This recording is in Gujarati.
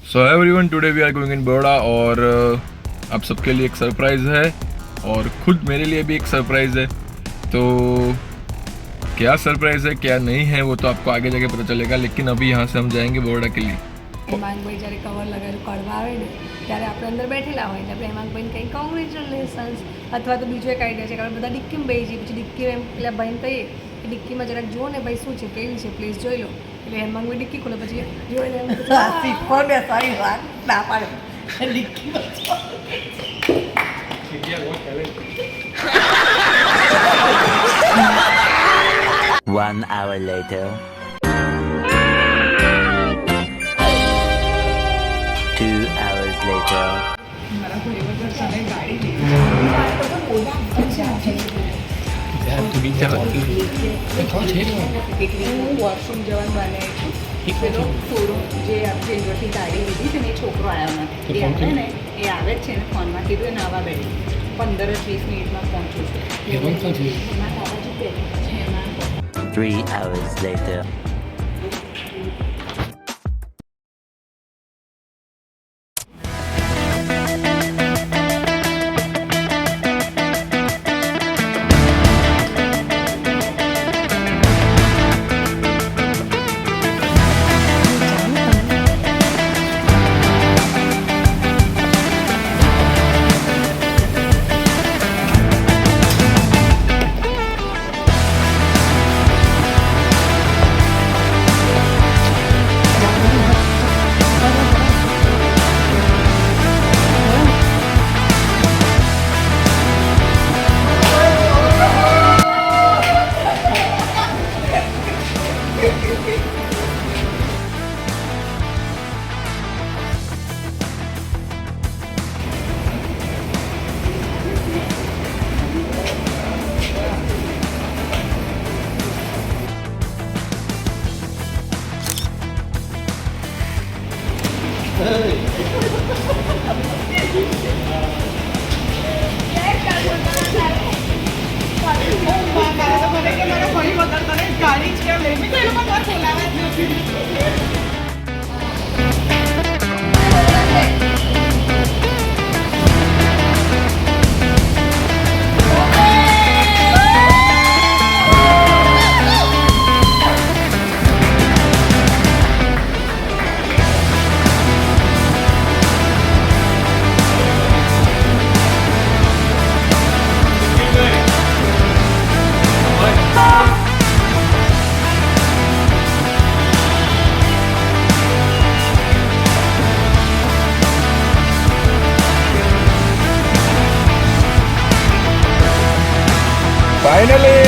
So everyone, today we are going in Baroda और आप सबके लिए एक सरप्राइज़ है और खुद मेरे लिए भी एक सरप्राइज़ है। तो क्या सरप्राइज़ है क्या नहीं है वो तो आपको आगे जाके पता चलेगा, लेकिन अभी यहाँ से हम जाएंगे बड़ौदा के लिए। હેમાંગભાઈ જ્યારે કવર લગાવેલું કાઢવા આવે ને ત્યારે આપણે અંદર બેઠેલા હોય એટલે આપણે હેમાંગભાઈને કંઈ કોંગ્રેચ્યુલેશન્સ અથવા તો બીજો એક આઈડિયા છે કે આપણે બધા ડિક્કીમાં બેસી જઈએ, પછી ડિક્કી એમ પેલા ભાઈને કહીએ કે ડિક્કીમાં જરાક જુઓ ને ભાઈ શું છે કેવી છે પ્લીઝ જોઈ લો, એટલે હેમાંગભાઈ ડિક્કી ખોલે પછી જોઈ લે સારી વાત ના પાડે ડિક્કીમાં 1 hour later. 2 hours later. Washroom જવાનું બને પેલો થોડું જે આપણે એની ગાડી લીધી છે ને એ છોકરો આવ્યો નથી, એ આવે ને એ આવે જ છે ને ફોનમાં કીધું એને આવવા બેઠી 15-20 મિનિટમાં પહોંચું છું. એમાં તારા જે છે એમાં 3 hours later. फाइनली